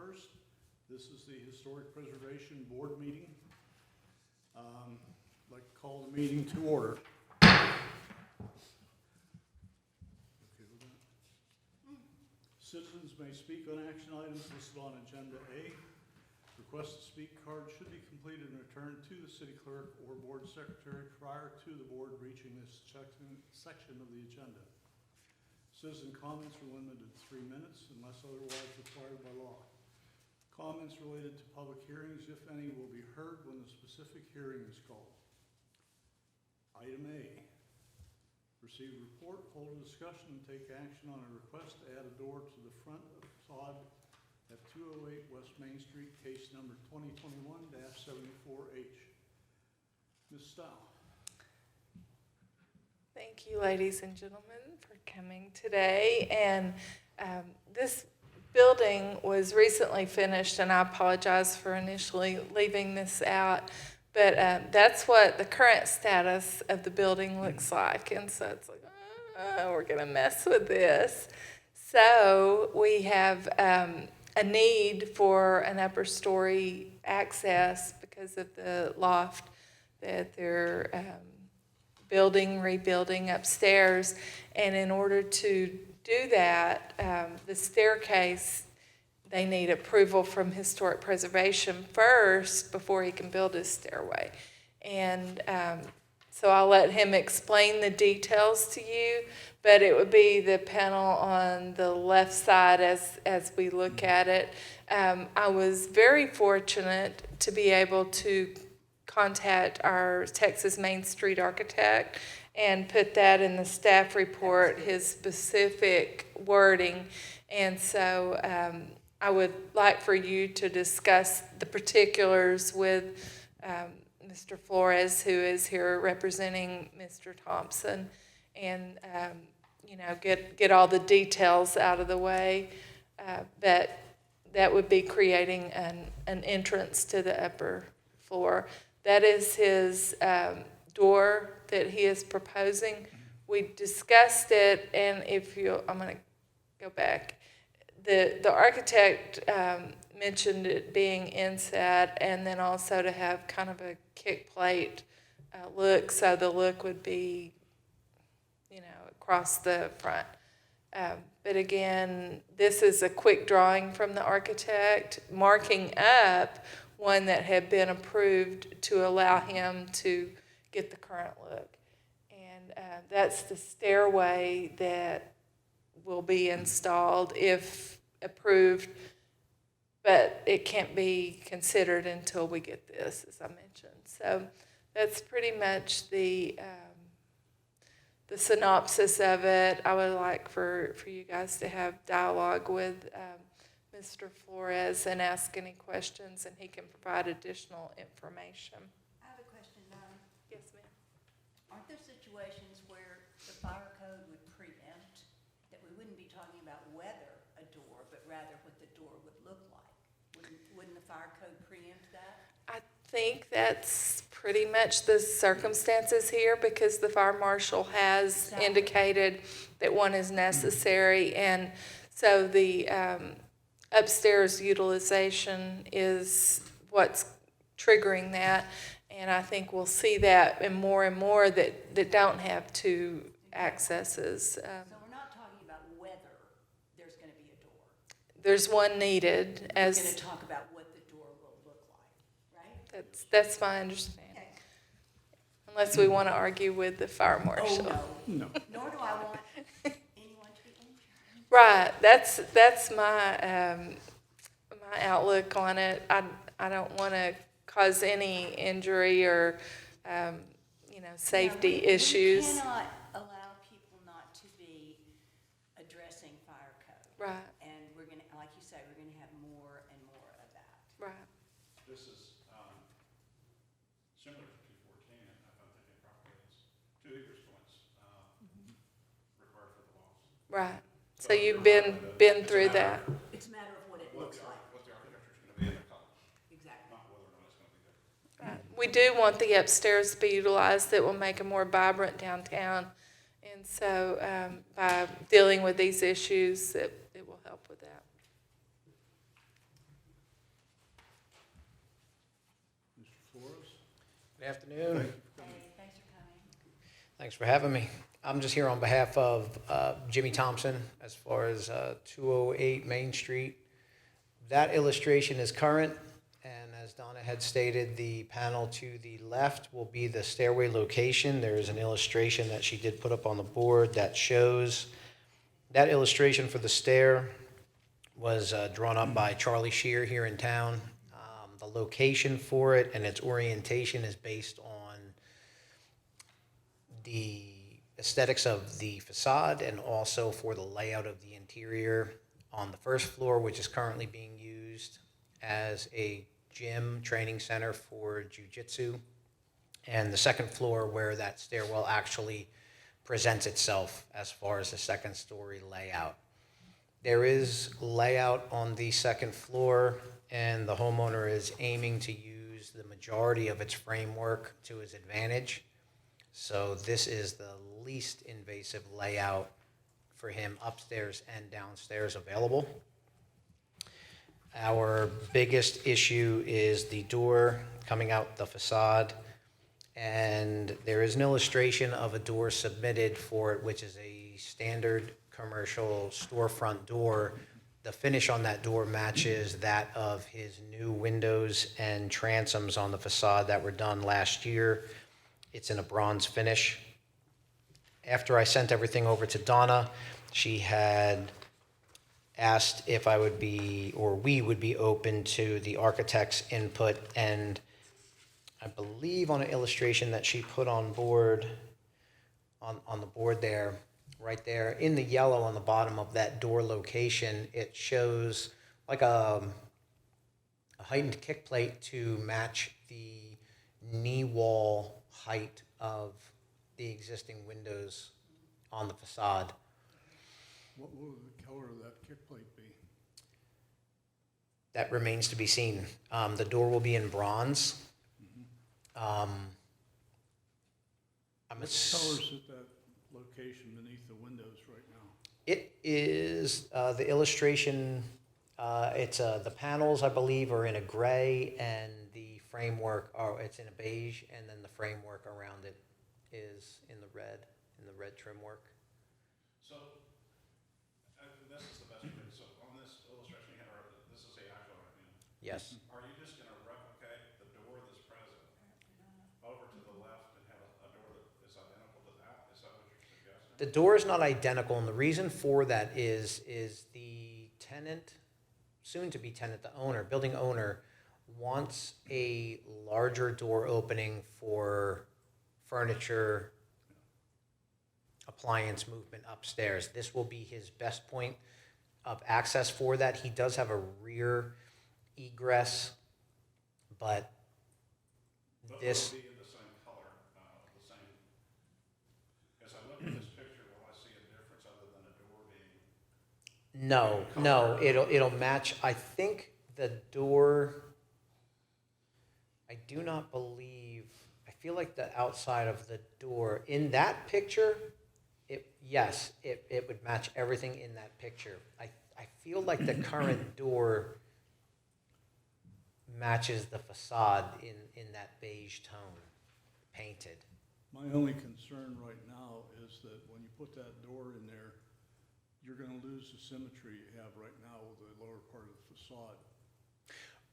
21st. This is the Historic Preservation Board meeting. I'd like to call the meeting to order. Okay with that? Citizens may speak on action items listed on Agenda A. Request to speak card should be completed and returned to the city clerk or board secretary prior to the board reaching this section of the agenda. Citizen comments are limited to 3 minutes unless otherwise required by law. Comments related to public hearings, if any, will be heard when the specific hearing is called. Item A, receive a report, hold a discussion, and take action on a request to add a door to the front of the facade at 208 West Main Street, case number 2021-74H. Ms. Stowe. Thank you, ladies and gentlemen, for coming today. And this building was recently finished, and I apologize for initially leaving this out, but that's what the current status of the building looks like. And so it's like, we're going to mess with this. So we have a need for an upper story access because of the loft that they're rebuilding upstairs. And in order to do that, the staircase, they need approval from Historic Preservation first before he can build his stairway. And so I'll let him explain the details to you, but it would be the panel on the left side as we look at it. I was very fortunate to be able to contact our Texas Main Street architect and put that in the staff report, his specific wording. And so I would like for you to discuss the particulars with Mr. Flores, who is here representing Mr. Thompson, and get all the details out of the way. That would be creating an entrance to the upper floor. That is his door that he is proposing. We discussed it, and I'm going to go back. The architect mentioned it being inset, and then also to have kind of a kick plate look, so the look would be, across the front. But again, this is a quick drawing from the architect, marking up one that had been approved to allow him to get the current look. And that's the stairway that will be installed if approved, but it can't be considered until we get this, as I mentioned. So that's pretty much the synopsis of it. I would like for you guys to have dialogue with Mr. Flores and ask any questions, and he can provide additional information. I have a question, Yes, ma'am. Aren't there situations where the fire code would preempt that we wouldn't be talking about whether a door, but rather what the door would look like? Wouldn't the fire code preempt that? I think that's pretty much the circumstances here, because the fire marshal has indicated that one is necessary, and so the upstairs utilization is what's triggering that, and I think we'll see that and more that don't have two accesses. So we're not talking about whether there's going to be a door. There's one needed. We're going to talk about what the door will look like, right? That's my understanding. Okay. Unless we want to argue with the fire marshal. Oh, No. Nor do I want anyone to be injured. Right. That's my my outlook on it. I don't want to cause any injury or safety issues. We cannot allow people not to be addressing fire code. Right. And we're going to, like you say, we're going to have more and more of that. Right. This is similar to 214, if I'm thinking properly. It's 2 acre splits required for the walls. Right. So you've been through that. It's a matter of what it looks like. What the architecture is going to be in the color, Exactly. not whether or not it's going to be there. Right. We do want the upstairs to be utilized. That will make a more vibrant downtown. And so by dealing with these issues, it will help with that. Good afternoon. Hey, thanks for coming. Thanks for having me. I'm just here on behalf of Jimmy Thompson as far as 208 Main Street. That illustration is current, and as Donna had stated, the panel to the left will be the stairway location. There is an illustration that she did put up on the board that shows that illustration for the stair was drawn up by Charlie Shear here in town. The location for it and its orientation is based on the aesthetics of the facade and also for the layout of the interior on the first floor, which is currently being used as a gym training center for jiu-jitsu, and the second floor where that stairwell actually presents itself as far as the second story layout. There is layout on the second floor, and the homeowner is aiming to use the majority of its framework to his advantage. So this is the least invasive layout for him upstairs and downstairs available. Our biggest issue is the door coming out the facade, and there is an illustration of a door submitted for it, which is a standard commercial storefront door. The finish on that door matches that of his new windows and transoms on the facade that were done last year. It's in a bronze finish. After I sent everything over to Donna, she had asked if I would be, or we would be open to the architect's input, and I believe on an illustration that she put on board, on the board there, right there, in the yellow on the bottom of that door location, it shows like a heightened kick plate to match the knee wall height of the existing windows on the facade. What will the color of that kick plate be? That remains to be seen. The door will be in bronze. I'm What color's at that location beneath the windows right now? It is the illustration. It's the panels, I believe, are in a gray, and the framework it's in a beige, and then the framework around it is in the red trim work. So, this is the best way, so on this illustration you have, this is the actual, Yes. are you just gonna replicate the door that's present over to the left and have a door that is identical to that? Is that what you're suggesting? The door is not identical, and the reason for that is the tenant, soon-to-be tenant, the owner, building owner, wants a larger door opening for furniture, appliance movement upstairs. This will be his best point of access for that. He does have a rear egress, but this, Will it be in the same color, the same, as I look at this picture, will I see a difference other than a door being? no, it'll match. I think the door, I do not believe, I feel like the outside of the door, in that picture, it would match everything in that picture. I feel like the current door matches the facade in that beige tone, painted. My only concern right now is that when you put that door in there, you're gonna lose the symmetry you have right now with the lower part of the facade.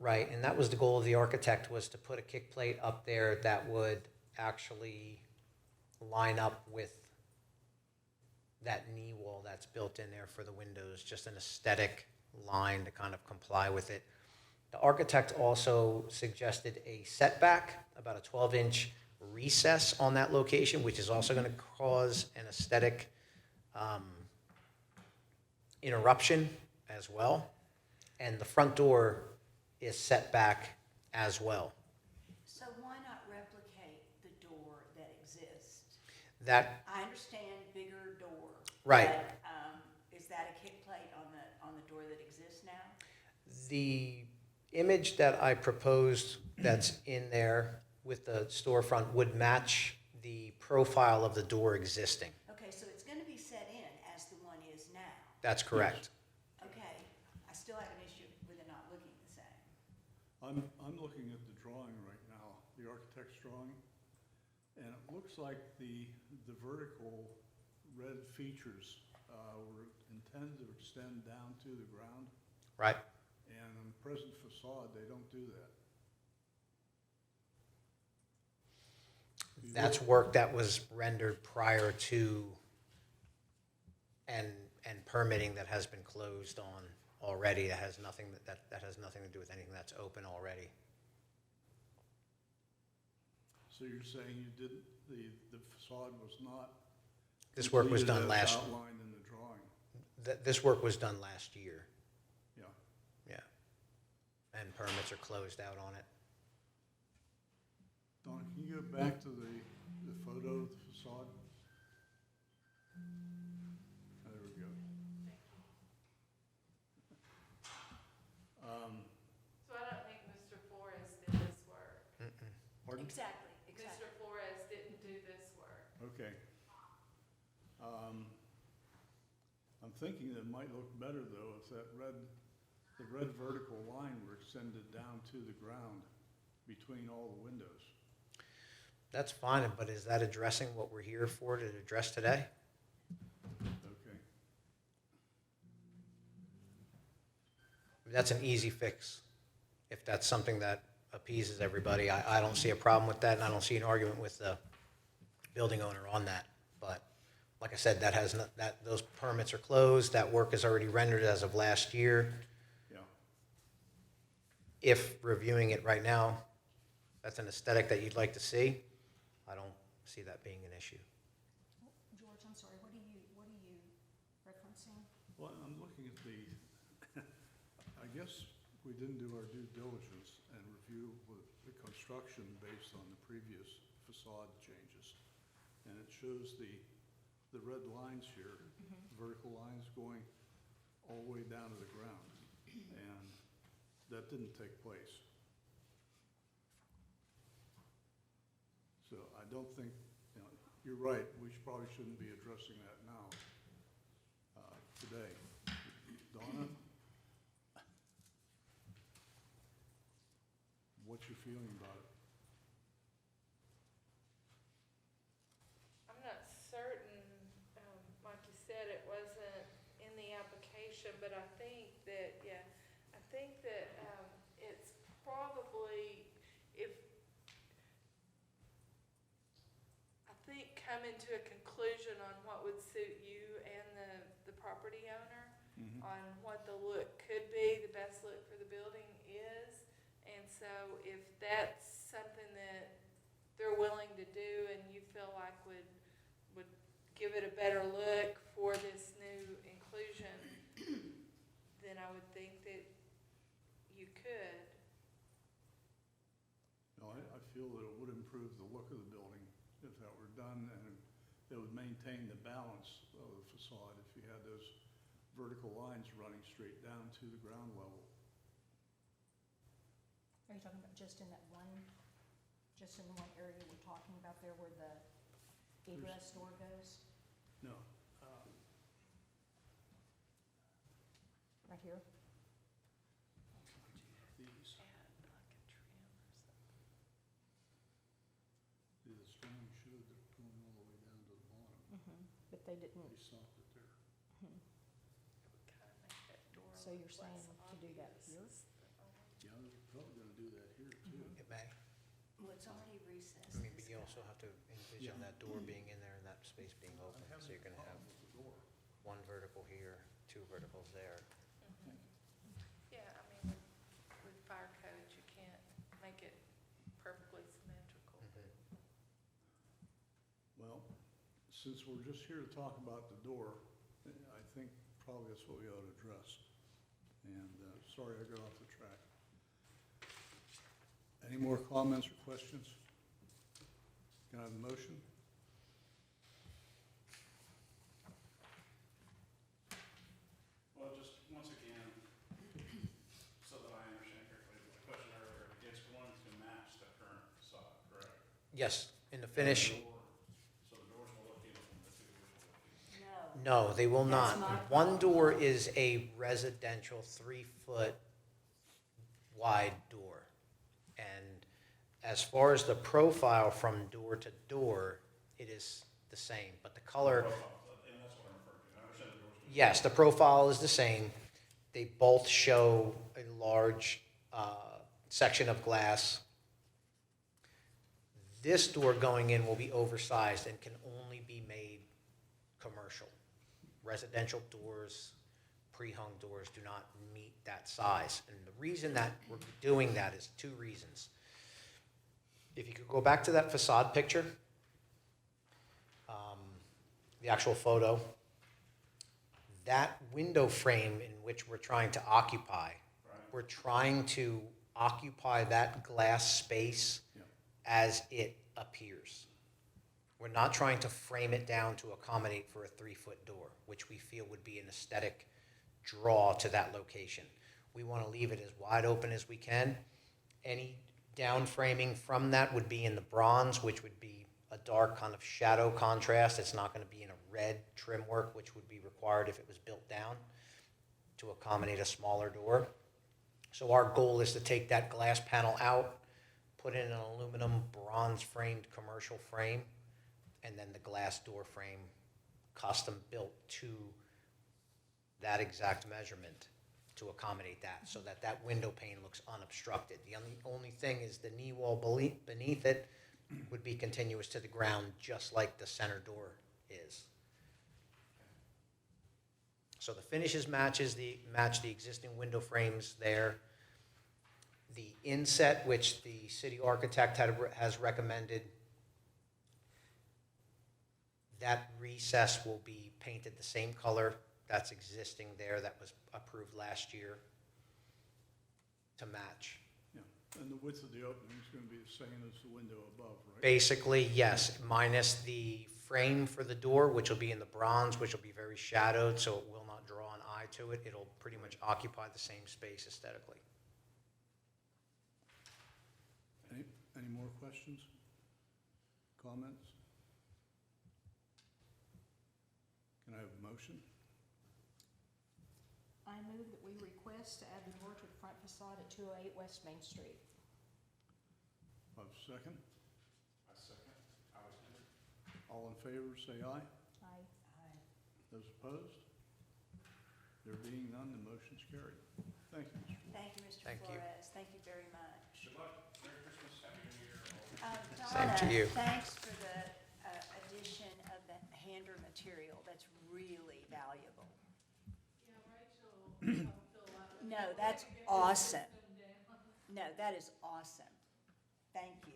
Right, and that was the goal of the architect, was to put a kick plate up there that would actually line up with that knee wall that's built in there for the windows, just an aesthetic line to kind of comply with it. The architect also suggested a setback, about a 12-inch recess on that location, which is also going to cause an aesthetic interruption as well. And the front door is set back as well. So why not replicate the door that exists? That, I understand bigger door. Right. But, is that a kick plate on the door that exists now? the image that I proposed that's in there with the storefront would match the profile of the door existing. Okay, so it's gonna be set in as the one is now. That's correct. Okay, I still have an issue with it not looking the same. I'm looking at the drawing right now. The the architect's drawing, and it looks like the vertical red features were intended to extend down to the ground, Right? and on the present facade, they don't do that. That's work that was rendered prior to and permitting that has been closed on already. That has nothing, that has nothing to do with anything that's open already. So you're saying you didn't, the facade was not This work was done completed as last, outlined in the drawing? this work was done last year, Yeah. yeah. And permits are closed out on it. Donna, can you go back to the photo of the facade? There we go. So I don't think Mr. Flores did this work. Pardon? Exactly, Mr. exactly. Flores didn't do this work. Okay. I'm thinking that it might look better, though, if the red vertical line were extended down to the ground between all the windows. That's fine, but is that addressing what we're here for to address today? Okay. That's an easy fix. If that's something that appeases everybody, I don't see a problem with that, and I don't see an argument with the building owner on that. But like I said, that has not, those permits are closed, that work is already rendered as of last year. Yeah. If reviewing it right now, that's an aesthetic that you'd like to see, I don't see that being an issue. George, I'm sorry, what are you referencing? Well, I'm looking at I guess we didn't do our due diligence and review with the construction based on the previous facade changes. And it shows the red lines here, vertical lines going all the way down to the ground. And that didn't take place. So I don't think, you're right, we probably shouldn't be addressing that now, today. Donna? What's your feeling about it? I'm not certain, like you said, it wasn't in the application, but I think that, it's probably, coming to a conclusion on what would suit you and the property owner, on what the look could be, the best look for the building is. And so if that's something that they're willing to do and you feel like would give it a better look for this new inclusion, then I would think that you could. No, I feel that it would improve the look of the building if that were done, and it would maintain the balance of the facade if you had those vertical lines running straight down to the ground level. Are you talking about just in one area we're talking about there where the egress door goes? No, Right here? these, the string showed that going all the way down to the bottom. But they didn't, They stopped it there. so you're saying to do that here? Yeah, they're probably gonna do that here too. It may. Well, it's already recessed. I mean, but you also have to envision that door being in there and that space being open, I have so you're no gonna have problem with the door. one vertical here, two verticals there. Yeah, I mean, with fire codes, you can't make it perfectly symmetrical. Well, since we're just here to talk about the door, I think probably that's what we ought to address. And, sorry I got off the track. Any more comments or questions? Can I have a motion? Well, just once again, so that I understand correctly, the question earlier, it's going to match the current facade, correct? Yes, in the finish, So the doors will look uniform, the two doors will look uniform. No. no, they will That's not. my One problem. door is a residential 3-foot wide door. And As far as the profile from door to door, it is the same, but the color, And that's what I'm referring to. I understand the door's gonna be. yes, the profile is the same. They both show a large section of glass. This door going in will be oversized and can only be made commercial. Residential doors, pre-hung doors do not meet that size. And the reason that we're doing that is two reasons. If you could go back to that facade picture, the actual photo, that window frame in which we're trying to occupy, we're trying to occupy that glass space Yeah. as it appears. We're not trying to frame it down to accommodate for a 3-foot door, which we feel would be an aesthetic draw to that location. We want to leave it as wide open as we can. Any down framing from that would be in the bronze, which would be a dark kind of shadow contrast. It's not going to be in a red trim work, which would be required if it was built down to accommodate a smaller door. So our goal is to take that glass panel out, put in an aluminum bronze framed commercial frame, and then the glass door frame custom built to that exact measurement to accommodate that, so that that window pane looks unobstructed. The only thing is the knee wall beneath it would be continuous to the ground, just like the center door is. So the finishes match the existing window frames there. The inset, which the city architect has recommended, that recess will be painted the same color that's existing there, that was approved last year to match. Yeah, and the width of the opening is going to be the same as the window above, right? Basically, yes, minus the frame for the door, which will be in the bronze, which will be very shadowed, so it will not draw an eye to it. It'll pretty much occupy the same space aesthetically. Any more questions? Comments? Can I have a motion? I move that we request to add the door to the front facade at 208 West Main Street. I have a second. I second. Alexander? All in favor, say aye. Aye. Those opposed? There being none, the motion's carried. Thank you, Mr. Ward. Thank you, Mr. Thank you. Flores. Thank you very much. Good luck. Merry Christmas, Happy New Year. Same to you. Donna, thanks for the addition of the hander material. That's really valuable. No, that's awesome. No, that is awesome. Thank you.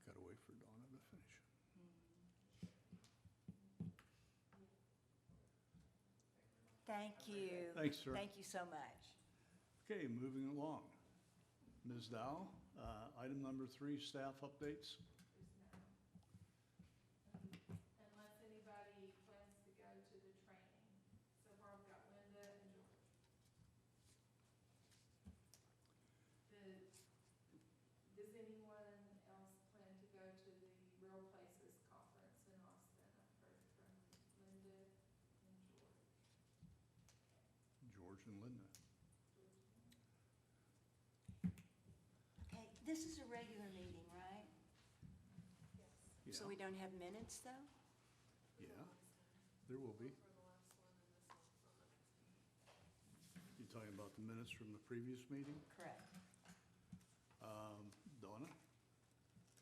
Gotta wait for Donna to finish. Thank you. Thanks, sir. Thank you so much. Okay, moving along. Ms. Dow, item number 3, staff updates. Unless anybody plans to go to the training. So far, we've got Linda and George. Does anyone else plan to go to the Real Places Conference in Austin? I've heard from Linda and George. George and Linda. Hey, this is a regular meeting, right? Yeah, So we don't have minutes, though? yeah, there will be. You talking about the minutes from the previous meeting? Correct. Donna?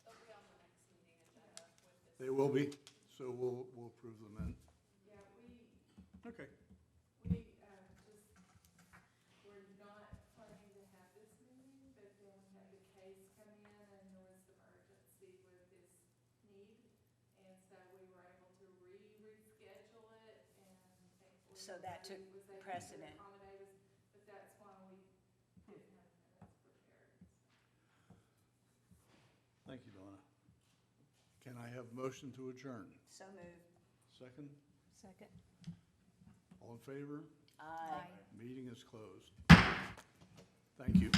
They'll be on the next meeting agenda with this. They will be, so we'll approve them in. Yeah, Okay, we we're not planning to have this meeting, but then we had the case come in and there was some urgency with this need. And so we were able to reschedule it and thankfully. So that took everybody was able to precedent. accommodate us, but that's why we didn't have minutes prepared. thank you, Donna. Can I have have a motion to adjourn? So moved. Second? Second. All in favor? Aye. Meeting is closed. Thank you.